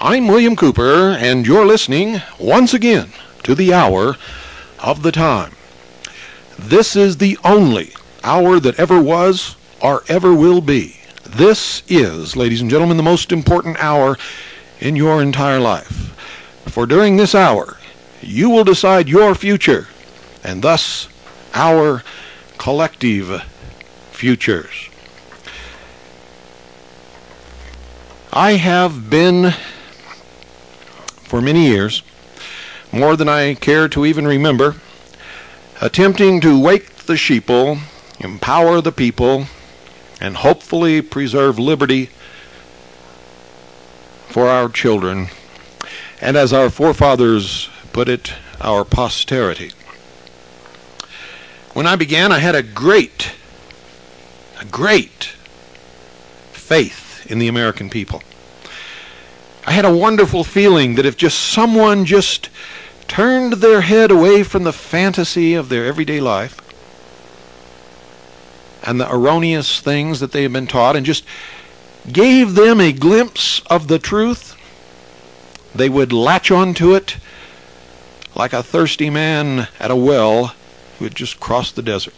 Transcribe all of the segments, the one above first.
I'm William Cooper, and you're listening once again to the Hour of the Time. This is the only hour that ever was or ever will be. This is, ladies and gentlemen, the most important hour in your entire life. For during this hour, you will decide your future, and thus our collective futures. I have been, for many years, more than I care to even remember, attempting to wake the sheeple, empower the people, and hopefully preserve liberty for our children, and as our forefathers put it, our posterity. When I began, I had a great faith in the American people. I had a wonderful feeling that if just someone just turned their head away from the fantasy of their everyday life and the erroneous things that they have been taught and just gave them a glimpse of the truth, they would latch onto it like a thirsty man at a well who had just crossed the desert.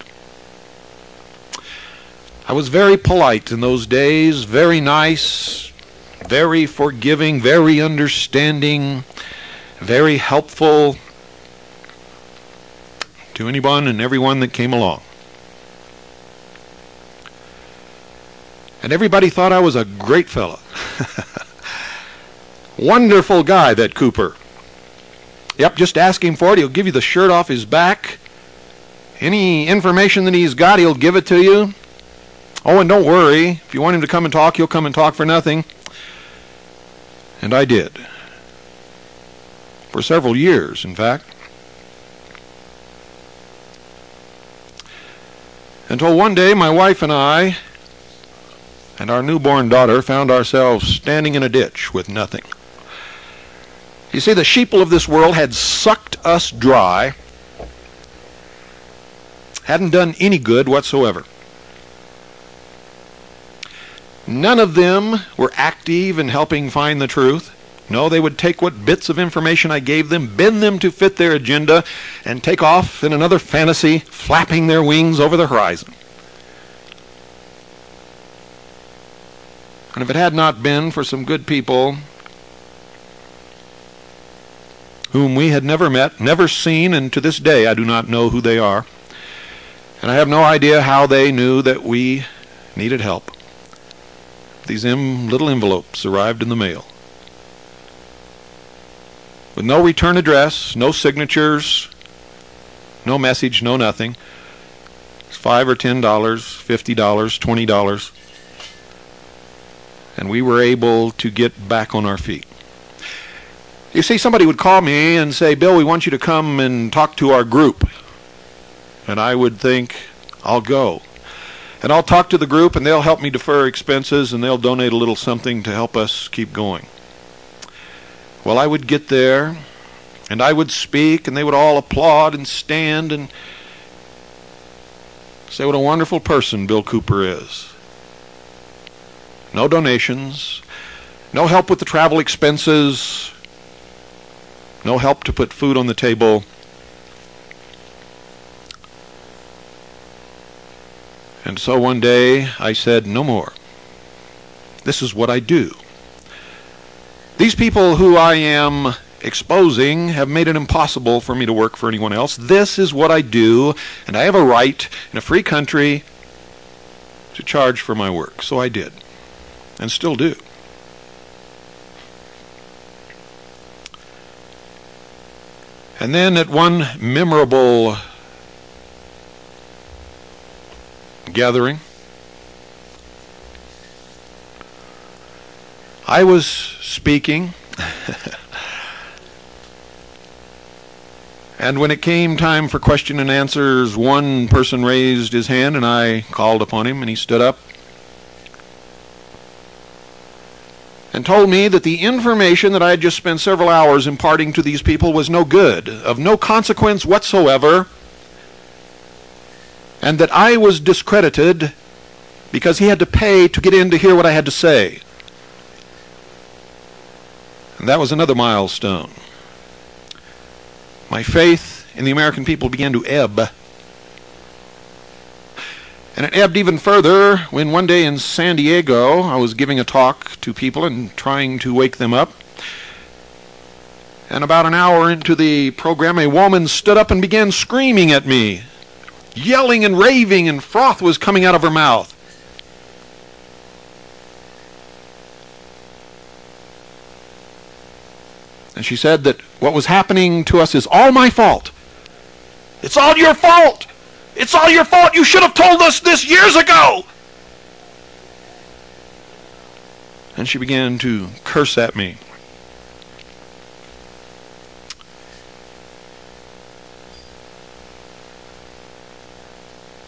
I was very polite in those days, very nice, very forgiving, very understanding, very helpful to anyone and everyone that came along. And everybody thought I was a great fella. Wonderful guy, that Cooper. Yep, just ask him for it. He'll give you the shirt off his back. Any information that he's got, he'll give it to you. Oh, and don't worry. If you want him to come and talk, he'll come and talk for nothing. And I did. For several years, in fact. Until one day, my wife and I and our newborn daughter found ourselves standing in a ditch with nothing. You see, the sheeple of this world had sucked us dry, hadn't done any good whatsoever. None of them were active in helping find the truth. No, they would take what bits of information I gave them, bend them to fit their agenda, and take off in another fantasy, flapping their wings over the horizon. And if it had not been for some good people whom we had never met, never seen, and to this day I do not know who they are, and I have no idea how they knew that we needed help. These little envelopes arrived in the mail with no return address, no signatures, no message, no nothing. It's $5 or $10, $50, $20, and we were able to get back on our feet. You see, somebody would call me and say, "Bill, we want you to come and talk to our group." And I would think, I'll go. And I'll talk to the group, and they'll help me defer expenses, and they'll donate a little something to help us keep going. Well, I would get there, and I would speak, and they would all applaud and stand and say what a wonderful person Bill Cooper is. No donations, no help with the travel expenses, no help to put food on the table. And so one day I said, no more. This is what I do. These people who I am exposing have made it impossible for me to work for anyone else. This is what I do, and I have a right in a free country to charge for my work. So I did, and still do. And then at one memorable gathering, I was speaking, and when it came time for question and answers, one person raised his hand, and I called upon him, and he stood up and told me that the information that I had just spent several hours imparting to these people was no good, of no consequence whatsoever, and that I was discredited because he had to pay to get in to hear what I had to say. And that was another milestone. My faith in the American people began to ebb. And it ebbed even further when one day in San Diego I was giving a talk to people and trying to wake them up. And about an hour into the program, a woman stood up and began screaming at me, yelling and raving, and froth was coming out of her mouth. And she said that what was happening to us is all my fault. It's all your fault. It's all your fault. You should have told us this years ago. And she began to curse at me.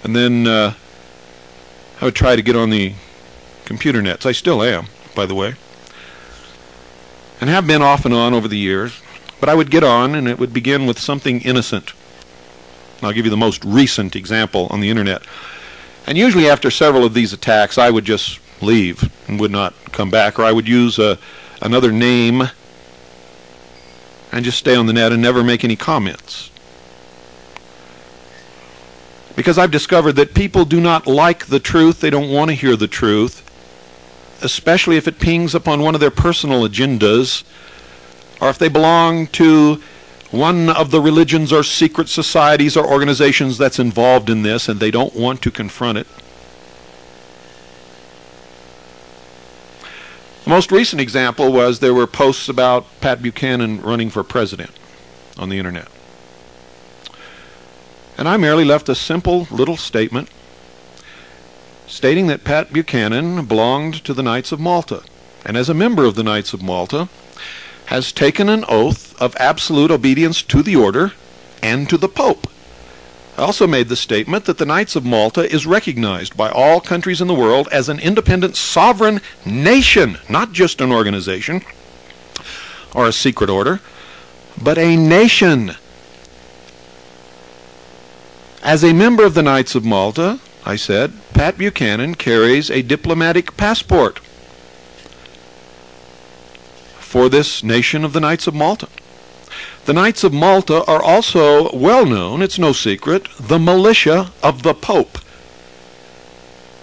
And then I would try to get on the computer nets. I still am, by the way. And have been off and on over the years. But I would get on, and it would begin with something innocent. I'll give you the most recent example on the internet. And usually after several of these attacks, I would just leave and would not come back. Or I would use another name and just stay on the net and never make any comments. Because I've discovered that people do not like the truth. They don't want to hear the truth, especially if it pings upon one of their personal agendas, or if they belong to one of the religions or secret societies or organizations that's involved in this, and they don't want to confront it. The most recent example was there were posts about Pat Buchanan running for president on the internet. And I merely left a simple little statement stating that Pat Buchanan belonged to the Knights of Malta, and as a member of the Knights of Malta, has taken an oath of absolute obedience to the order and to the Pope. I also made the statement that the Knights of Malta is recognized by all countries in the world as an independent sovereign nation, not just an organization or a secret order, but a nation. As a member of the Knights of Malta, I said, Pat Buchanan carries a diplomatic passport for this nation of the Knights of Malta. The Knights of Malta are also well known, it's no secret, the militia of the Pope.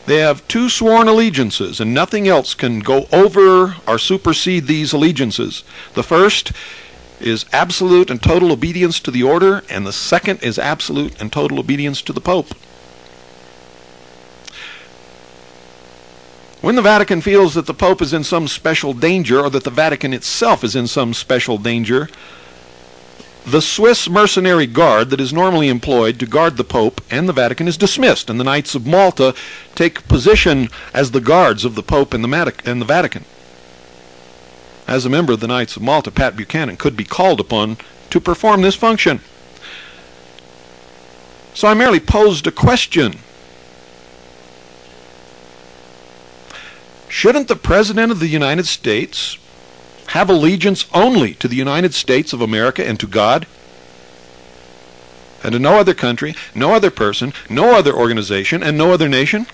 They have two sworn allegiances, and nothing else can go over or supersede these allegiances. The first is absolute and total obedience to the order, and the second is absolute and total obedience to the Pope. When the Vatican feels that the Pope is in some special danger, or that the Vatican itself is in some special danger, the Swiss mercenary guard that is normally employed to guard the Pope and the Vatican is dismissed, and the Knights of Malta take position as the guards of the Pope and the Vatican. As a member of the Knights of Malta, Pat Buchanan could be called upon to perform this function. So I merely posed a question. Shouldn't the President of the United States have allegiance only to the United States of America and to God, and to no other country, no other person, no other organization, and no other nation?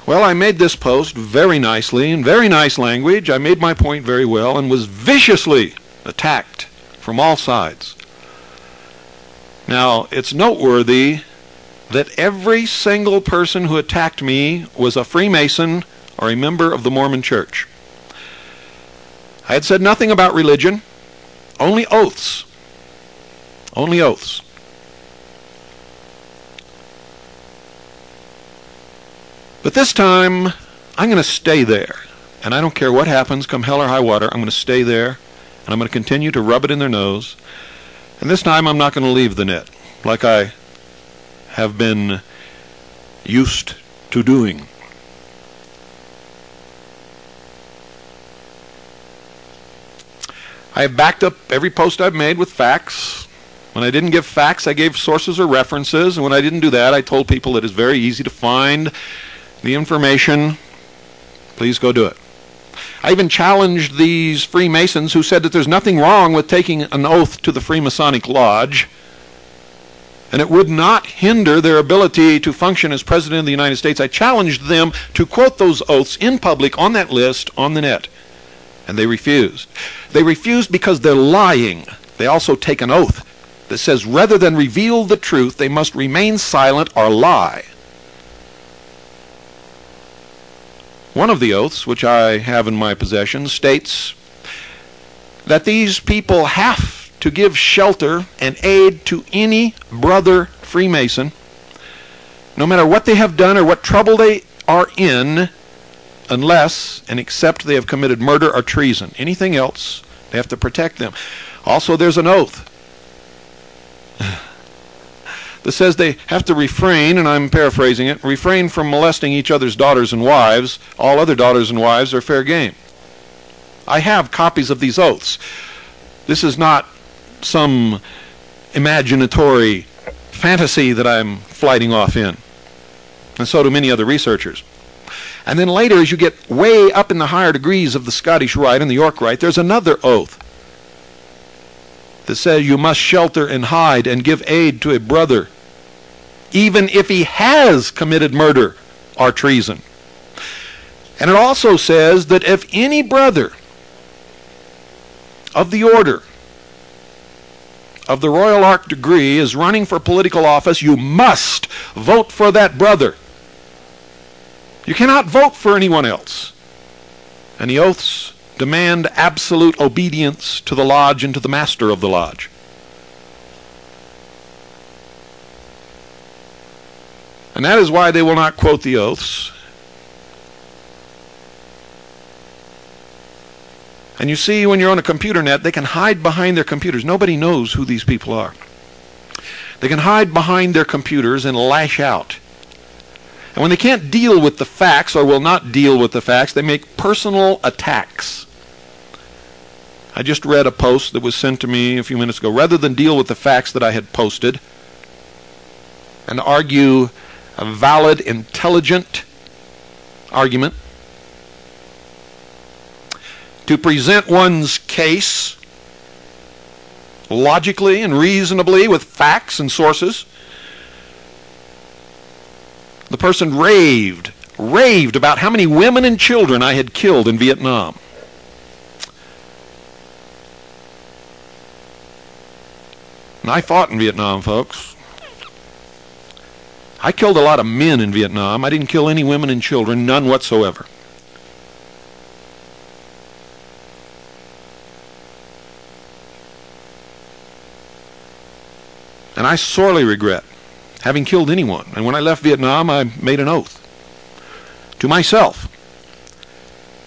Well, I made this post very nicely, in very nice language. I made my point very well and was viciously attacked from all sides. Now, it's noteworthy that every single person who attacked me was a Freemason or a member of the Mormon Church. I had said nothing about religion, only oaths. Only oaths. But this time, I'm going to stay there. And I don't care what happens, come hell or high water, I'm going to stay there. And I'm going to continue to rub it in their nose. And this time, I'm not going to leave the net, like I have been used to doing. I have backed up every post I've made with facts. When I didn't give facts, I gave sources or references. And when I didn't do that, I told people it is very easy to find the information. Please go do it. I even challenged these Freemasons who said that there's nothing wrong with taking an oath to the Freemasonic Lodge. and it would not hinder their ability to function as President of the United States. I challenged them to quote those oaths in public on that list on the net, and they refused. They refused because they're lying. They also take an oath that says rather than reveal the truth, they must remain silent or lie. One of the oaths, which I have in my possession, states that these people have to give shelter and aid to any brother Freemason, no matter what they have done or what trouble they are in, unless and except they have committed murder or treason. Anything else, they have to protect them. Also, there's an oath that says they have to refrain, and I'm paraphrasing it, refrain from molesting each other's daughters and wives. All other daughters and wives are fair game. I have copies of these oaths. This is not some imaginatory fantasy that I'm flighting off in. And so do many other researchers. And then later, as you get way up in the higher degrees of the Scottish Rite and the York Rite, there's another oath that says you must shelter and hide and give aid to a brother, even if he has committed murder or treason. And it also says that if any brother of the order of the Royal Ark degree is running for political office, you must vote for that brother. You cannot vote for anyone else. And the oaths demand absolute obedience to the lodge and to the master of the lodge. And that is why they will not quote the oaths. And you see, when you're on a computer net, they can hide behind their computers. Nobody knows who these people are. They can hide behind their computers and lash out. And when they can't deal with the facts, or will not deal with the facts, they make personal attacks. I just read a post that was sent to me a few minutes ago. Rather than deal with the facts that I had posted and argue a valid, intelligent argument, to present one's case logically and reasonably with facts and sources, the person raved about how many women and children I had killed in Vietnam. And I fought in Vietnam, folks. I killed a lot of men in Vietnam. I didn't kill any women and children, none whatsoever. And I sorely regret having killed anyone. And when I left Vietnam, I made an oath to myself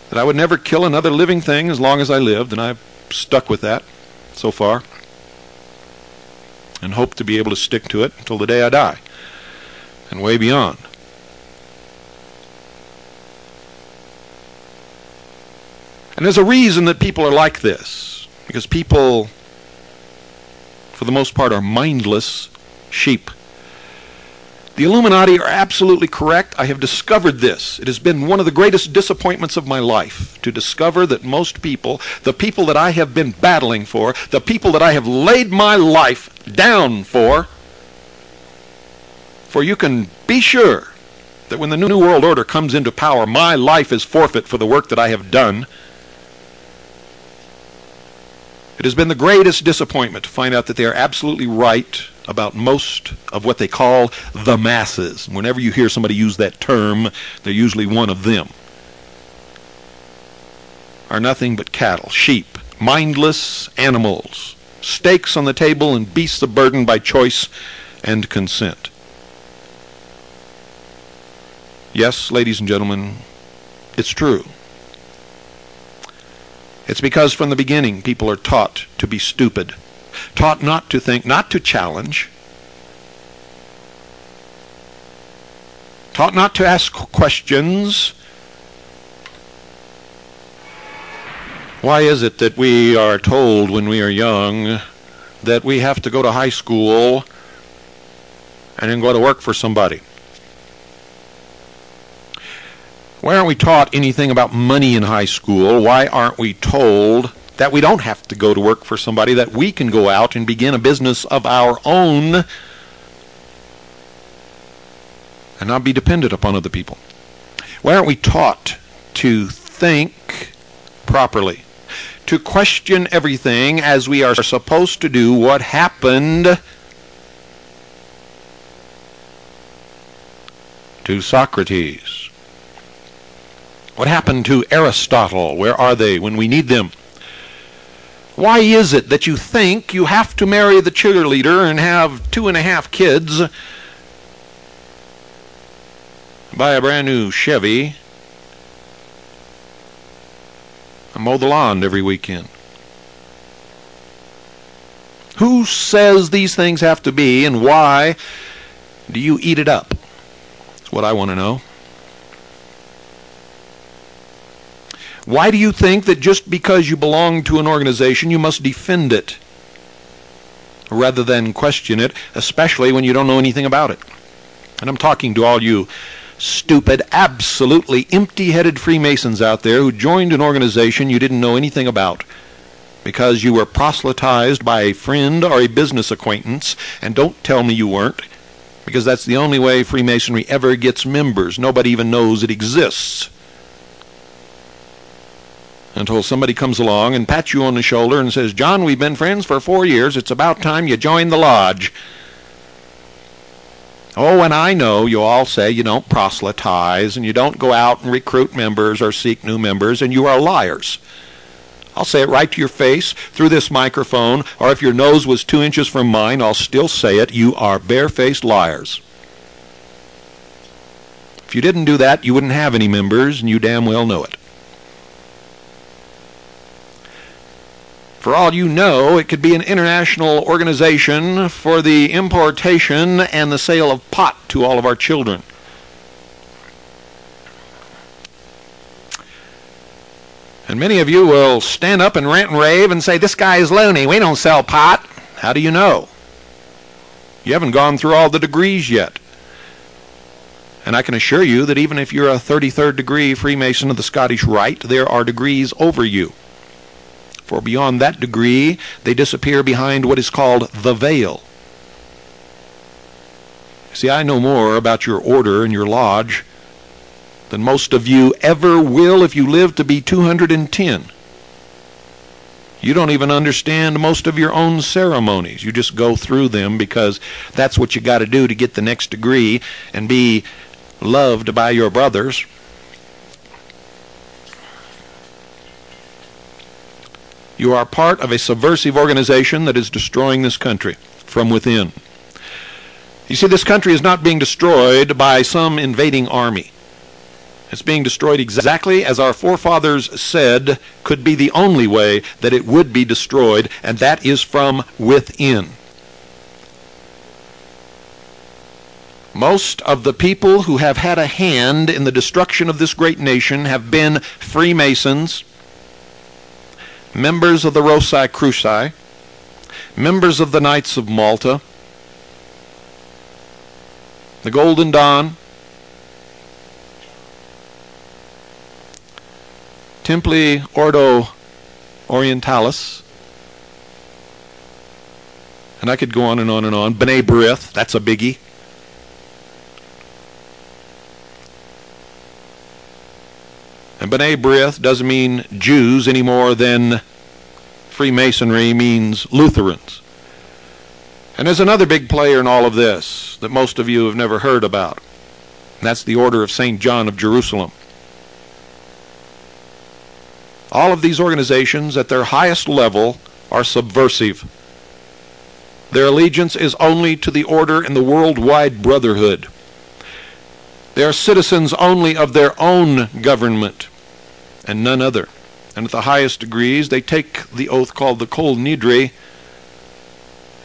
that I would never kill another living thing as long as I lived, and I've stuck with that so far and hope to be able to stick to it until the day I die and way beyond. And there's a reason that people are like this, because people, for the most part, are mindless sheep. The Illuminati are absolutely correct. I have discovered this. It has been one of the greatest disappointments of my life to discover that most people, the people that I have been battling for, the people that I have laid my life down for you can be sure that when the New World Order comes into power, my life is forfeit for the work that I have done. It has been the greatest disappointment to find out that they are absolutely right about most of what they call the masses. Whenever you hear somebody use that term, they're usually one of them. Are nothing but cattle, sheep, mindless animals, steaks on the table and beasts of burden by choice and consent. Yes, ladies and gentlemen, it's true. It's because from the beginning people are taught to be stupid, taught not to think, not to challenge, taught not to ask questions. Why is it that we are told when we are young that we have to go to high school and then go to work for somebody? Why aren't we taught anything about money in high school? Why aren't we told that we don't have to go to work for somebody, that we can go out and begin a business of our own and not be dependent upon other people? Why aren't we taught to think properly, to question everything as we are supposed to do? What happened to Socrates? What happened to Aristotle? Where are they when we need them? Why is it that you think you have to marry the cheerleader and have 2.5 kids, buy a brand new Chevy, and mow the lawn every weekend? Who says these things have to be, and why do you eat it up? That's what I want to know. Why do you think that just because you belong to an organization you must defend it rather than question it, especially when you don't know anything about it? And I'm talking to all you stupid, absolutely empty-headed Freemasons out there who joined an organization you didn't know anything about because you were proselytized by a friend or a business acquaintance. And don't tell me you weren't, because that's the only way Freemasonry ever gets members. Nobody even knows it exists until somebody comes along and pats you on the shoulder and says, "John, we've been friends for 4 years. It's about time you join the lodge." Oh, and I know you all say you don't proselytize and you don't go out and recruit members or seek new members, and you are liars. I'll say it right to your face through this microphone, or if your nose was 2 inches from mine, I'll still say it. You are barefaced liars. If you didn't do that, you wouldn't have any members, and you damn well know it. For all you know, it could be an international organization for the importation and the sale of pot to all of our children. And many of you will stand up and rant and rave and say, "This guy is loony. We don't sell pot." How do you know? You haven't gone through all the degrees yet. And I can assure you that even if you're a 33rd degree Freemason of the Scottish Rite, there are degrees over you. For beyond that degree, they disappear behind what is called the veil. See, I know more about your order and your lodge than most of you ever will if you live to be 210. You don't even understand most of your own ceremonies. You just go through them because that's what you got to do to get the next degree and be loved by your brothers. You are part of a subversive organization that is destroying this country from within. You see, this country is not being destroyed by some invading army. It's being destroyed exactly as our forefathers said could be the only way that it would be destroyed, and that is from within. Most of the people who have had a hand in the destruction of this great nation have been Freemasons, members of the Rosicruci, members of the Knights of Malta, the Golden Dawn, Templi Ordo Orientalis, and I could go on and on and on. B'nai B'rith, that's a biggie. And B'nai B'rith doesn't mean Jews any more than Freemasonry means Lutherans. And there's another big player in all of this that most of you have never heard about. And that's the Order of St. John of Jerusalem. All of these organizations at their highest level are subversive. Their allegiance is only to the order and the worldwide brotherhood. They are citizens only of their own government and none other. And at the highest degrees, they take the oath called the Kol Nidre,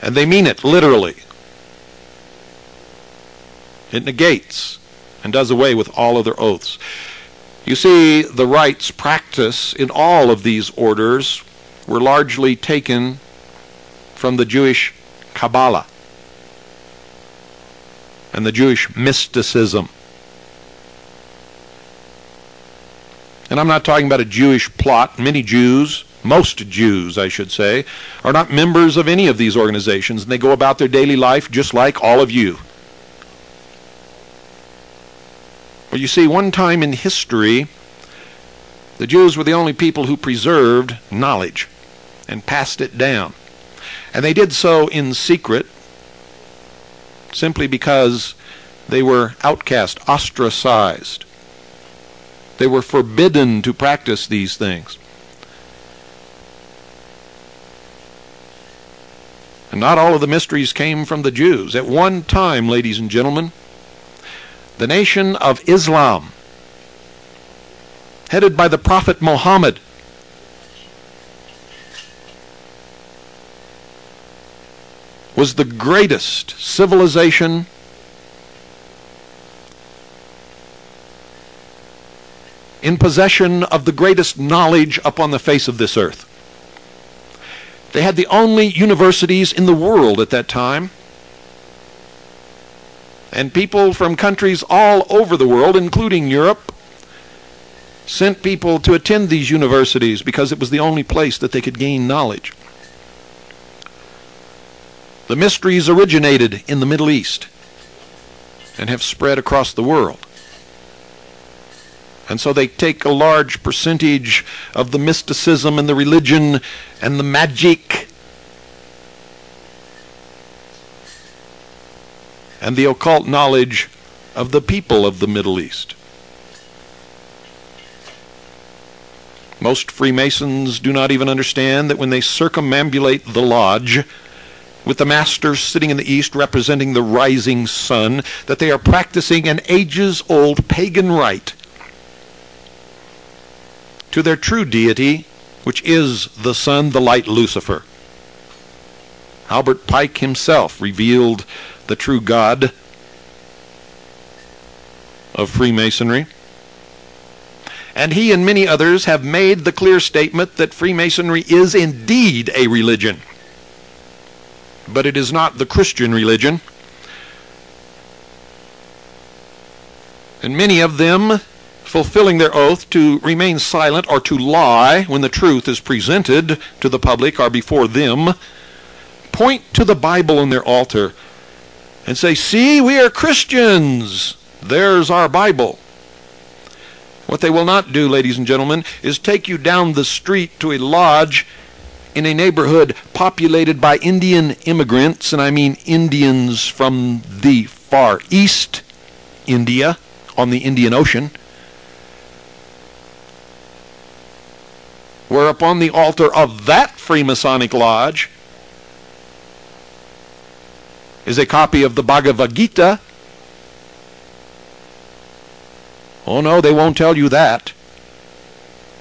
and they mean it literally. It negates and does away with all other oaths. You see, the rites practiced in all of these orders were largely taken from the Jewish Kabbalah and the Jewish mysticism. And I'm not talking about a Jewish plot. Many Jews, most Jews, I should say, are not members of any of these organizations, and they go about their daily life just like all of you. Well, you see, one time in history, the Jews were the only people who preserved knowledge and passed it down. And they did so in secret, simply because they were outcast, ostracized. They were forbidden to practice these things. And not all of the mysteries came from the Jews. At one time, ladies and gentlemen, the nation of Islam, headed by the Prophet Muhammad, was the greatest civilization in possession of the greatest knowledge upon the face of this earth. They had the only universities in the world at that time. And people from countries all over the world, including Europe, sent people to attend these universities because it was the only place that they could gain knowledge. The mysteries originated in the Middle East and have spread across the world. And so they take a large percentage of the mysticism and the religion and the magic and the occult knowledge of the people of the Middle East. Most Freemasons do not even understand that when they circumambulate the lodge, with the master sitting in the east representing the rising sun, that they are practicing an ages-old pagan rite to their true deity, which is the sun, the light Lucifer. Albert Pike himself revealed the true God of Freemasonry. And he and many others have made the clear statement that Freemasonry is indeed a religion. But it is not the Christian religion. And many of them, fulfilling their oath to remain silent or to lie when the truth is presented to the public or before them, point to the Bible on their altar and say, "See, we are Christians. There's our Bible." What they will not do, ladies and gentlemen, is take you down the street to a lodge in a neighborhood populated by Indian immigrants, and I mean Indians from the far east, India, on the Indian Ocean, where upon the altar of that Freemasonic lodge is a copy of the Bhagavad Gita. Oh no, they won't tell you that,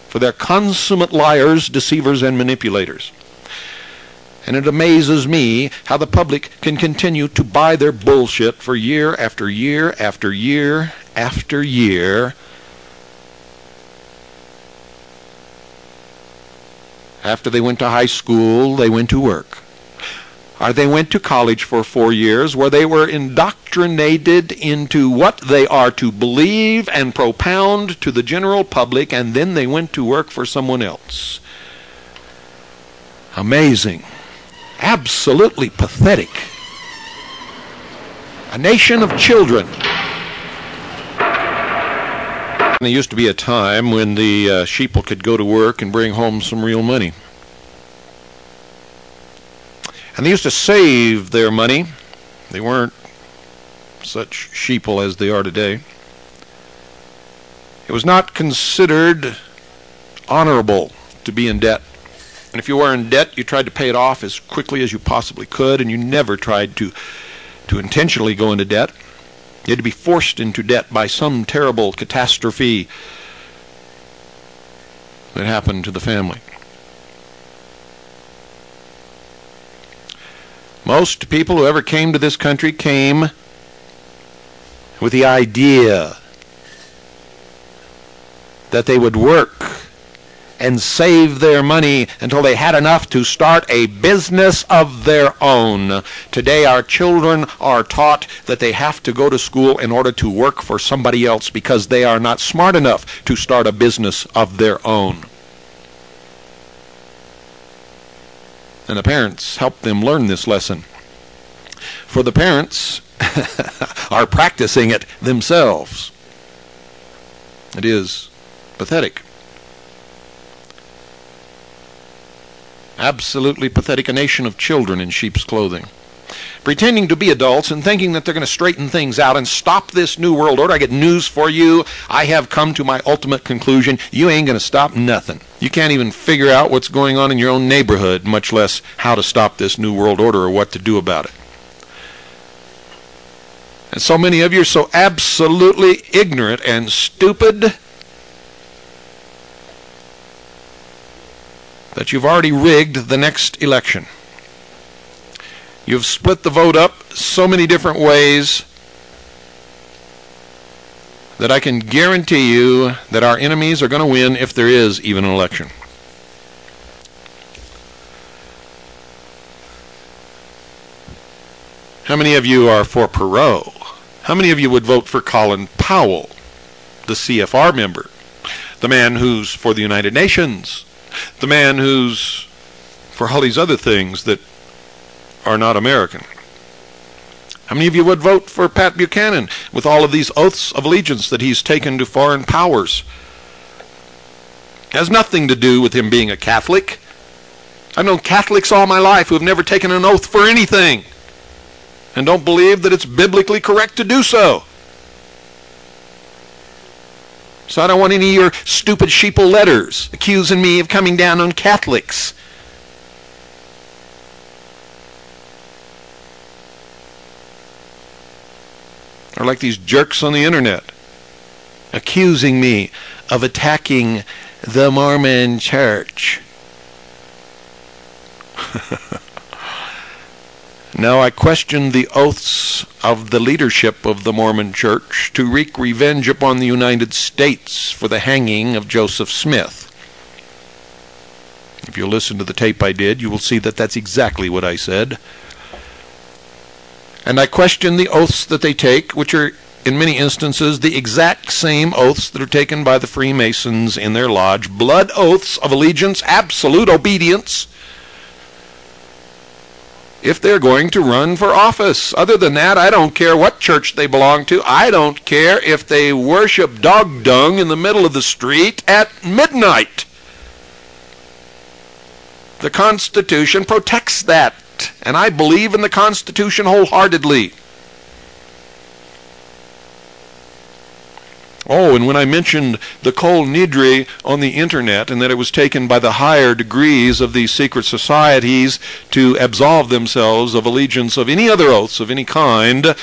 for they're consummate liars, deceivers, and manipulators. And it amazes me how the public can continue to buy their bullshit for year after year after year after year. After they went to high school, they went to work. Or they went to college for 4 years, where they were indoctrinated into what they are to believe and propound to the general public, and then they went to work for someone else. Amazing. Absolutely pathetic. A nation of children. There used to be a time when the sheeple could go to work and bring home some real money. And they used to save their money. They weren't such sheeple as they are today. It was not considered honorable to be in debt. And if you were in debt, you tried to pay it off as quickly as you possibly could, and you never tried to intentionally go into debt. You had to be forced into debt by some terrible catastrophe that happened to the family. Most people who ever came to this country came with the idea that they would work and save their money until they had enough to start a business of their own. Today our children are taught that they have to go to school in order to work for somebody else because they are not smart enough to start a business of their own. And the parents help them learn this lesson. For the parents are practicing it themselves. It is pathetic. Absolutely pathetic. A nation of children in sheep's clothing, pretending to be adults and thinking that they're going to straighten things out and stop this new world order. I get news for you. I have come to my ultimate conclusion. You ain't going to stop nothing. You can't even figure out what's going on in your own neighborhood, much less how to stop this new world order or what to do about it. And so many of you are so absolutely ignorant and stupid that you've already rigged the next election. You've split the vote up so many different ways that I can guarantee you that our enemies are going to win if there is even an election. How many of you are for Perot? How many of you would vote for Colin Powell, the CFR member, the man who's for the United Nations, the man who's for all these other things that are not American? How many of you would vote for Pat Buchanan with all of these oaths of allegiance that he's taken to foreign powers? It has nothing to do with him being a Catholic. I've known Catholics all my life who have never taken an oath for anything and don't believe that it's biblically correct to do so. So I don't want any of your stupid sheeple letters accusing me of coming down on Catholics. Or like these jerks on the internet accusing me of attacking the Mormon Church. Now, I question the oaths of the leadership of the Mormon Church to wreak revenge upon the United States for the hanging of Joseph Smith. If you'll listen to the tape I did, you will see that that's exactly what I said. And I question the oaths that they take, which are in many instances the exact same oaths that are taken by the Freemasons in their lodge. Blood oaths of allegiance, absolute obedience, if they're going to run for office. Other than that, I don't care what church they belong to. I don't care if they worship dog dung in the middle of the street at midnight. The Constitution protects that, and I believe in the Constitution wholeheartedly. Oh, and when I mentioned the Kol Nidre on the internet and that it was taken by the higher degrees of these secret societies to absolve themselves of allegiance of any other oaths of any kind,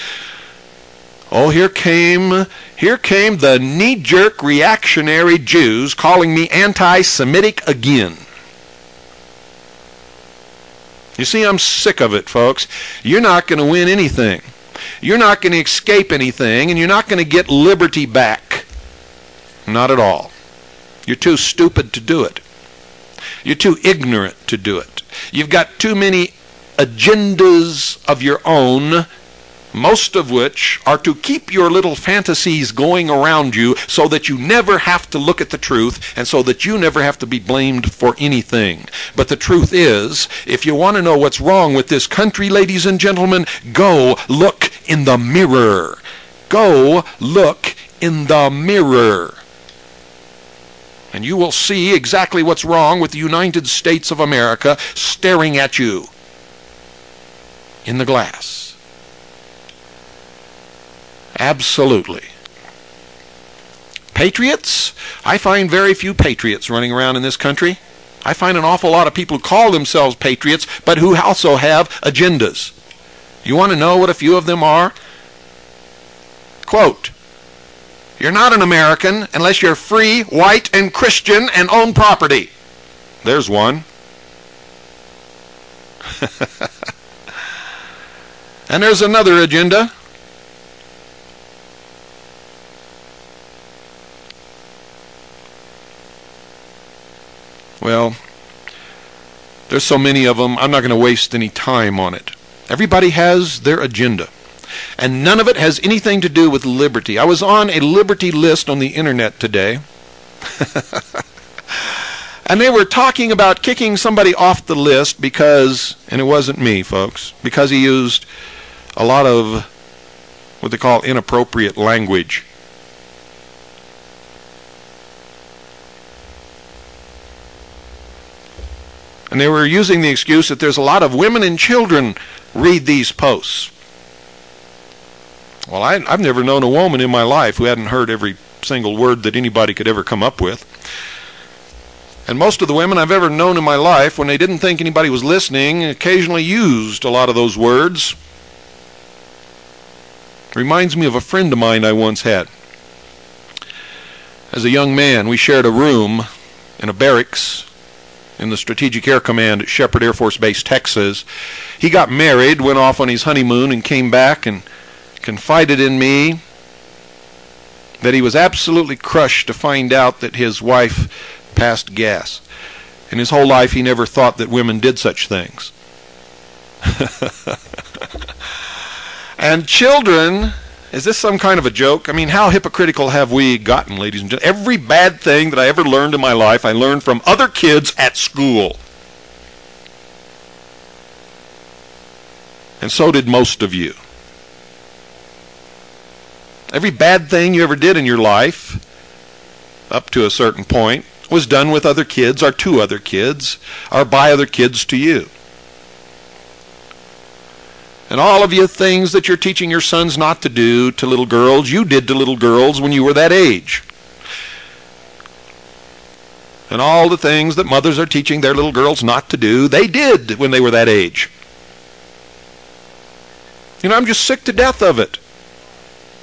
oh, here came the knee-jerk reactionary Jews calling me anti-Semitic again. You see, I'm sick of it, folks. You're not going to win anything. You're not going to escape anything, and you're not going to get liberty back. Not at all. You're too stupid to do it. You're too ignorant to do it. You've got too many agendas of your own, most of which are to keep your little fantasies going around you so that you never have to look at the truth and so that you never have to be blamed for anything. But the truth is, if you want to know what's wrong with this country, ladies and gentlemen, go look in the mirror. Go look in the mirror. And you will see exactly what's wrong with the United States of America staring at you in the glass. Absolutely. Patriots? I find very few patriots running around in this country. I find an awful lot of people who call themselves patriots, but who also have agendas. You want to know what a few of them are? Quote, "You're not an American unless you're free, white, and Christian and own property." There's one. And there's another agenda. Well, there's so many of them, I'm not going to waste any time on it. Everybody has their agenda. And none of it has anything to do with liberty. I was on a liberty list on the internet today. And they were talking about kicking somebody off the list because, and it wasn't me, folks, because he used a lot of what they call inappropriate language. And they were using the excuse that there's a lot of women and children read these posts. Well, I've never known a woman in my life who hadn't heard every single word that anybody could ever come up with. And most of the women I've ever known in my life, when they didn't think anybody was listening, occasionally used a lot of those words. Reminds me of a friend of mine I once had. As a young man, we shared a room in a barracks in the Strategic Air Command at Shepherd Air Force Base, Texas. He got married, went off on his honeymoon, and came back and confided in me that he was absolutely crushed to find out that his wife passed gas. In his whole life, he never thought that women did such things. And children, is this some kind of a joke? I mean, how hypocritical have we gotten, ladies and gentlemen? Every bad thing that I ever learned in my life, I learned from other kids at school. And so did most of you. Every bad thing you ever did in your life, up to a certain point, was done with other kids, or to other kids, or by other kids to you. And all of you things that you're teaching your sons not to do to little girls, you did to little girls when you were that age. And all the things that mothers are teaching their little girls not to do, they did when they were that age. You know, I'm just sick to death of it.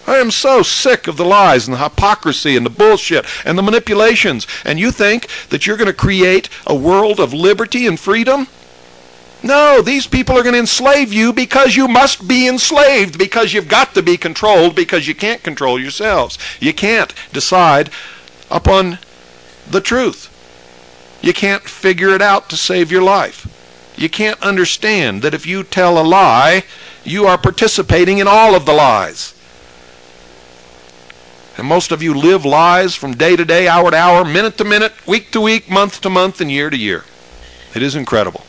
I am so sick of the lies and the hypocrisy and the bullshit and the manipulations. And you think that you're going to create a world of liberty and freedom? No, these people are going to enslave you because you must be enslaved, because you've got to be controlled, because you can't control yourselves. You can't decide upon the truth. You can't figure it out to save your life. You can't understand that if you tell a lie, you are participating in all of the lies. And most of you live lies from day to day, hour to hour, minute to minute, week to week, month to month, and year to year. It is incredible.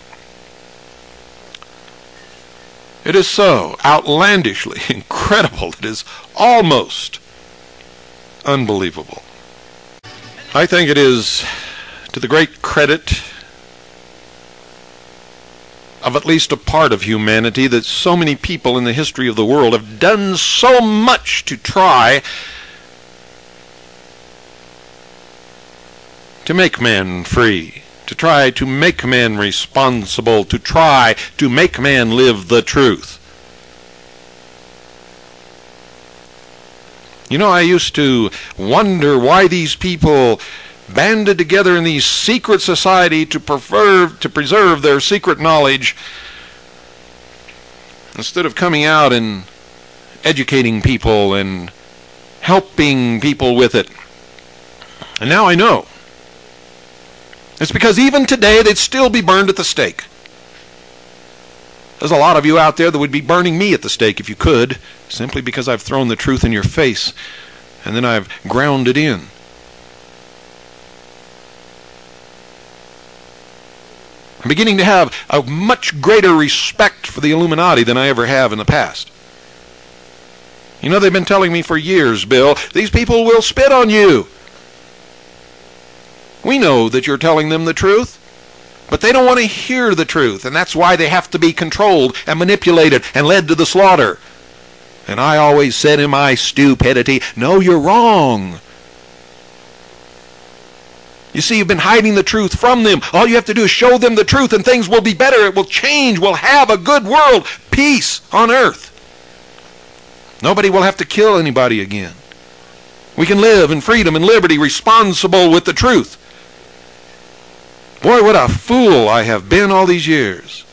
It is so outlandishly incredible. It is almost unbelievable. I think it is to the great credit of at least a part of humanity that so many people in the history of the world have done so much to try to make man free, to try to make man responsible, to try to make man live the truth. You know, I used to wonder why these people banded together in these secret society to preserve their secret knowledge instead of coming out and educating people and helping people with it. And now I know. It's because even today they'd still be burned at the stake. There's a lot of you out there that would be burning me at the stake if you could, simply because I've thrown the truth in your face and then I've ground it in. I'm beginning to have a much greater respect for the Illuminati than I ever have in the past. You know, they've been telling me for years, Bill, these people will spit on you. We know that you're telling them the truth, but they don't want to hear the truth, and that's why they have to be controlled and manipulated and led to the slaughter. And I always said in my stupidity, no, you're wrong. You see, you've been hiding the truth from them. All you have to do is show them the truth, and things will be better. It will change. We'll have a good world. Peace on earth. Nobody will have to kill anybody again. We can live in freedom and liberty, responsible with the truth. Boy, what a fool I have been all these years.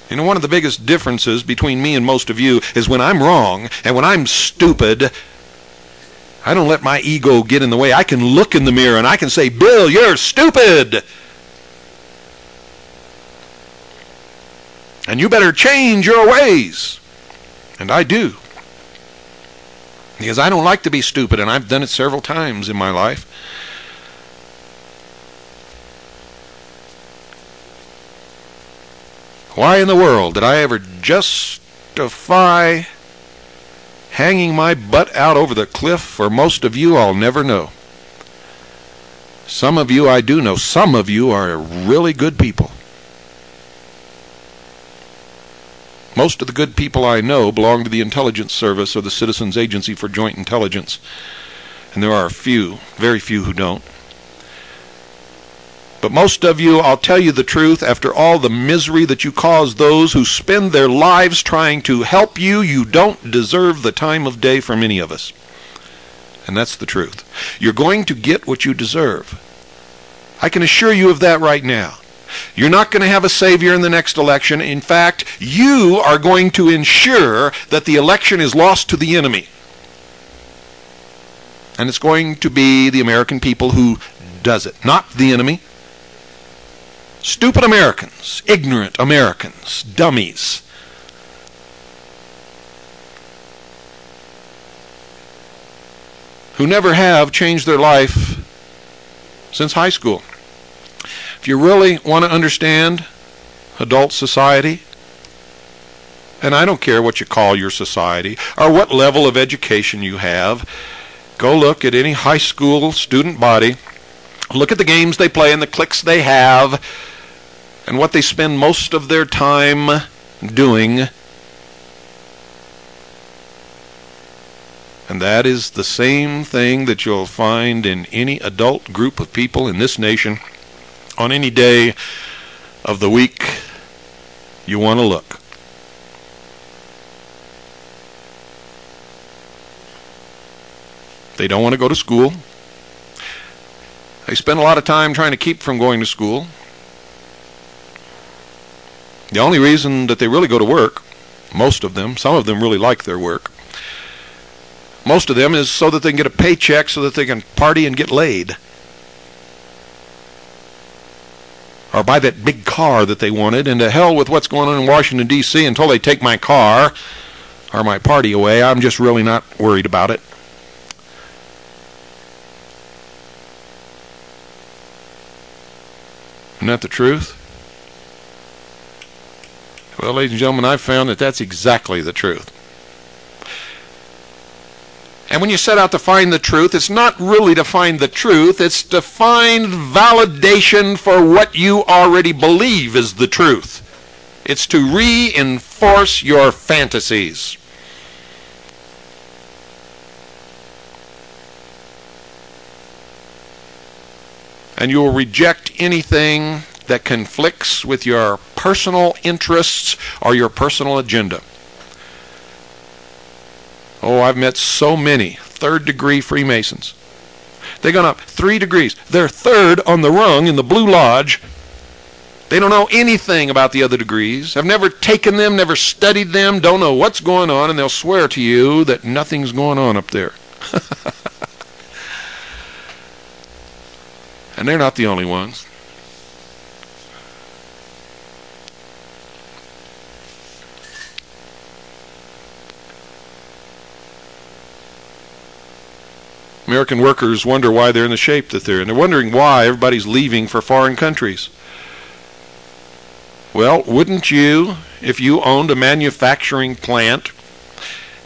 You know, one of the biggest differences between me and most of you is when I'm wrong and when I'm stupid, I don't let my ego get in the way. I can look in the mirror and I can say, Bill, you're stupid. And you better change your ways. And I do. Because I don't like to be stupid, and I've done it several times in my life. Why in the world did I ever justify hanging my butt out over the cliff? For most of you, I'll never know. Some of you, I do know, some of you are really good people. Most of the good people I know belong to the Intelligence Service or the Citizens Agency for Joint Intelligence. And there are a few, very few who don't. But most of you, I'll tell you the truth, after all the misery that you cause those who spend their lives trying to help you, you don't deserve the time of day from any of us. And that's the truth. You're going to get what you deserve. I can assure you of that right now. You're not going to have a savior in the next election. In fact, you are going to ensure that the election is lost to the enemy. And it's going to be the American people who does it, not the enemy. Stupid Americans, ignorant Americans, dummies. Who never have changed their life since high school. If you really want to understand adult society, and I don't care what you call your society or what level of education you have, go look at any high school student body, look at the games they play and the cliques they have and what they spend most of their time doing. And that is the same thing that you'll find in any adult group of people in this nation on any day of the week you want to look. They don't want to go to school. They spend a lot of time trying to keep from going to school. The only reason that they really go to work, most of them, some of them really like their work, most of them is so that they can get a paycheck so that they can party and get laid. Or buy that big car that they wanted, and to hell with what's going on in Washington, D.C. until they take my car or my party away. I'm just really not worried about it. Isn't that the truth? Well, ladies and gentlemen, I've found that that's exactly the truth. And when you set out to find the truth, it's not really to find the truth, it's to find validation for what you already believe is the truth. It's to reinforce your fantasies. And you will reject anything that conflicts with your personal interests or your personal agenda. Oh, I've met so many third-degree Freemasons. They've gone up 3 degrees. They're third on the rung in the Blue Lodge. They don't know anything about the other degrees, have never taken them, never studied them, don't know what's going on, and they'll swear to you that nothing's going on up there. And they're not the only ones. American workers wonder why they're in the shape that they're in. They're wondering why everybody's leaving for foreign countries. Well, wouldn't you, if you owned a manufacturing plant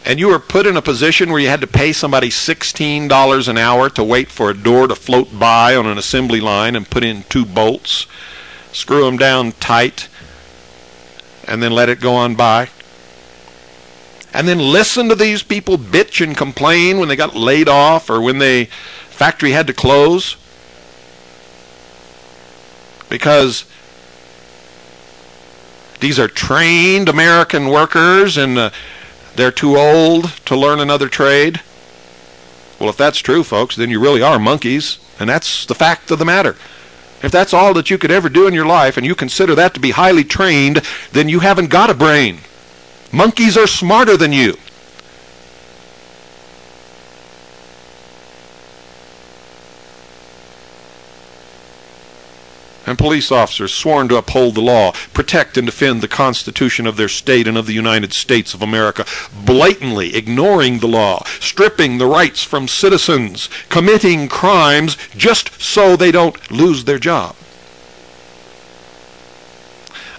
and you were put in a position where you had to pay somebody $16 an hour to wait for a door to float by on an assembly line and put in 2 bolts, screw them down tight, and then let it go on by? And then listen to these people bitch and complain when they got laid off or when the factory had to close? Because these are trained American workers and they're too old to learn another trade? Well, if that's true, folks, then you really are monkeys, and that's the fact of the matter. If that's all that you could ever do in your life and you consider that to be highly trained, then you haven't got a brain. Monkeys are smarter than you. And police officers sworn to uphold the law, protect and defend the Constitution of their state and of the United States of America, blatantly ignoring the law, stripping the rights from citizens, committing crimes just so they don't lose their job.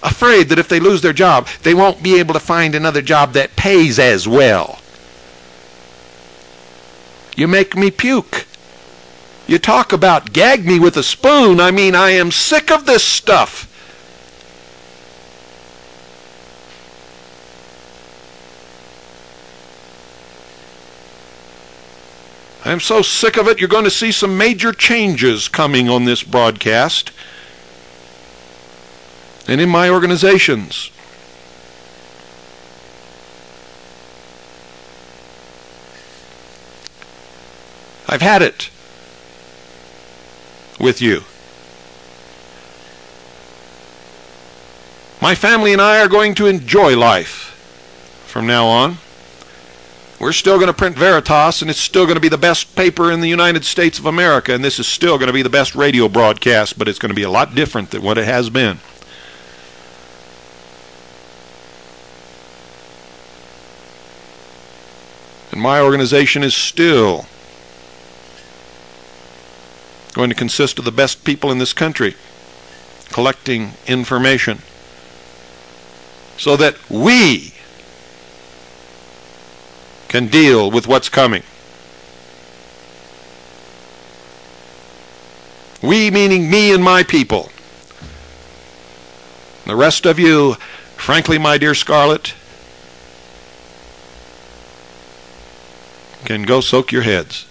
Afraid that if they lose their job, they won't be able to find another job that pays as well. You make me puke. You talk about gag me with a spoon. I mean, I am sick of this stuff. I'm so sick of it, you're going to see some major changes coming on this broadcast and in my organizations. I've had it with you. My family and I are going to enjoy life from now on. We're still going to print Veritas, and it's still going to be the best paper in the United States of America, and this is still going to be the best radio broadcast, but it's going to be a lot different than what it has been. And my organization is still going to consist of the best people in this country collecting information so that we can deal with what's coming. We meaning me and my people. The rest of you, frankly, my dear Scarlett, can go soak your heads.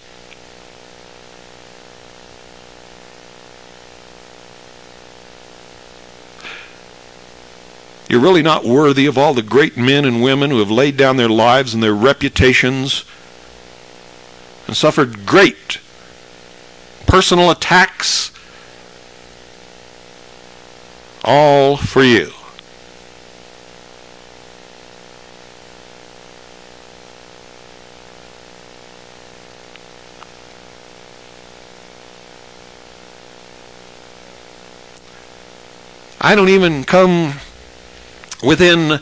You're really not worthy of all the great men and women who have laid down their lives and their reputations and suffered great personal attacks, all for you. I don't even come within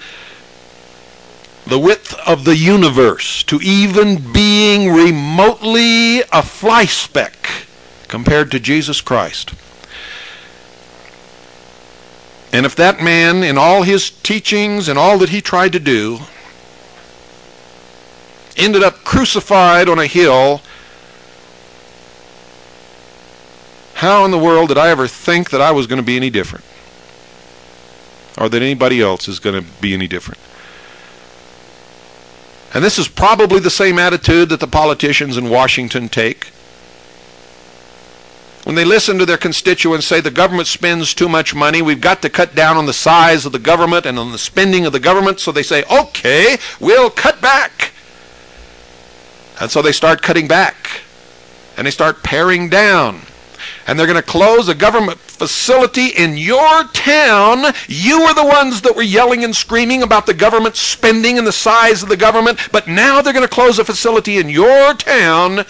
the width of the universe to even being remotely a fly speck compared to Jesus Christ. And if that man, in all his teachings and all that he tried to do, ended up crucified on a hill, how in the world did I ever think that I was going to be any different? Or that anybody else is going to be any different? And this is probably the same attitude that the politicians in Washington take. When they listen to their constituents say the government spends too much money, we've got to cut down on the size of the government and on the spending of the government, so they say, okay, we'll cut back. And so they start cutting back. And they start paring down. And they're going to close a government facility in your town. You were the ones that were yelling and screaming about the government spending and the size of the government, but now they're going to close a facility in your town,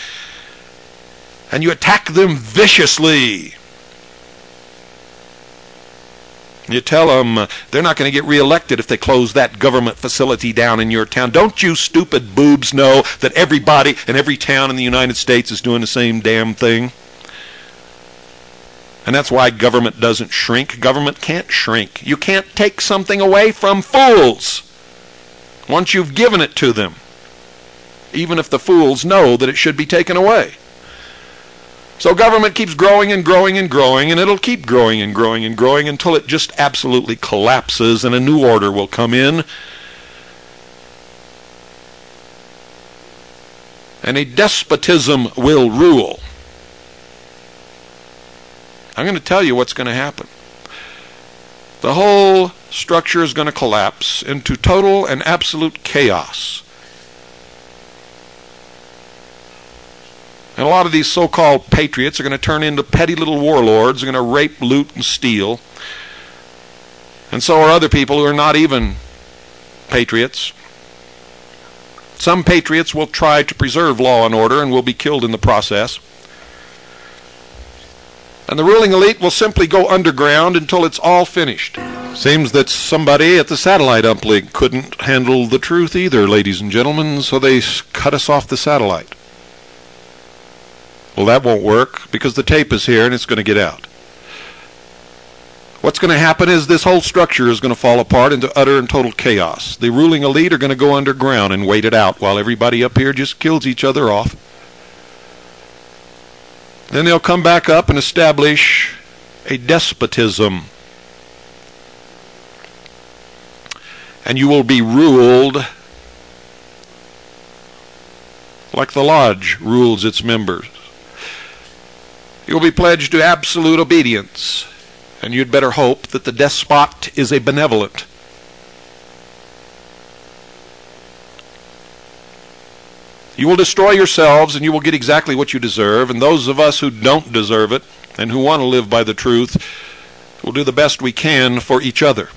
and you attack them viciously. You tell them they're not going to get reelected if they close that government facility down in your town. Don't you stupid boobs know that everybody in every town in the United States is doing the same damn thing? And that's why government doesn't shrink. Government can't shrink. You can't take something away from fools once you've given it to them, even if the fools know that it should be taken away. So government keeps growing and growing and growing, and it'll keep growing and growing and growing until it just absolutely collapses and a new order will come in. And a despotism will rule. I'm going to tell you what's going to happen. The whole structure is going to collapse into total and absolute chaos. And a lot of these so-called patriots are going to turn into petty little warlords. They're going to rape, loot, and steal. And so are other people who are not even patriots. Some patriots will try to preserve law and order and will be killed in the process. And the ruling elite will simply go underground until it's all finished. Seems that somebody at the satellite uplink couldn't handle the truth either, ladies and gentlemen, so they cut us off the satellite. Well, that won't work because the tape is here and it's going to get out. What's going to happen is this whole structure is going to fall apart into utter and total chaos. The ruling elite are going to go underground and wait it out while everybody up here just kills each other off. Then they'll come back up and establish a despotism. And you will be ruled like the lodge rules its members. You'll be pledged to absolute obedience, and you'd better hope that the despot is a benevolent. You will destroy yourselves, and you will get exactly what you deserve, and those of us who don't deserve it and who want to live by the truth will do the best we can for each other.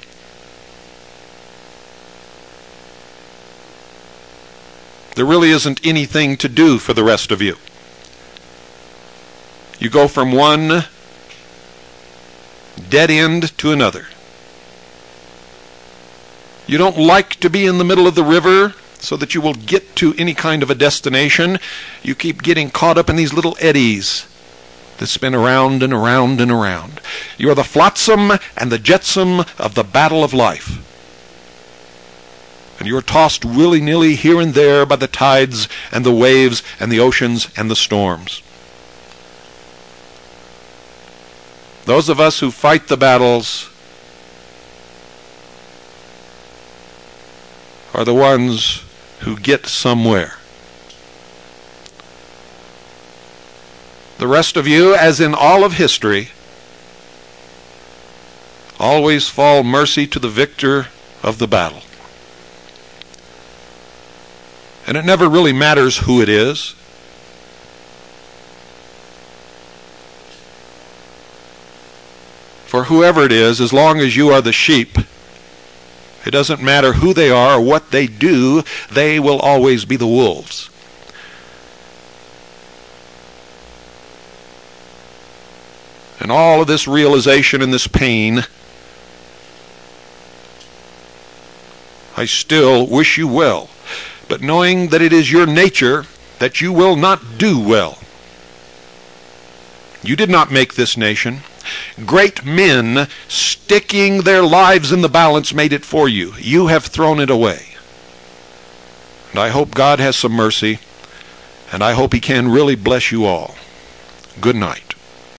There really isn't anything to do for the rest of you. You go from one dead end to another. You don't like to be in the middle of the river so that you will get to any kind of a destination. You keep getting caught up in these little eddies that spin around and around and around. You are the flotsam and the jetsam of the battle of life. And you are tossed willy-nilly here and there by the tides and the waves and the oceans and the storms. Those of us who fight the battles are the ones who get somewhere. The rest of you, as in all of history, always fall mercy to the victor of the battle. And it never really matters who it is. For whoever it is, as long as you are the sheep, it doesn't matter who they are or what they do, they will always be the wolves. And all of this realization and this pain, I still wish you well, but knowing that it is your nature that you will not do well. You did not make this nation. Great men sticking their lives in the balance made it for you. You have thrown it away. And I hope God has some mercy, and I hope He can really bless you all. Good night.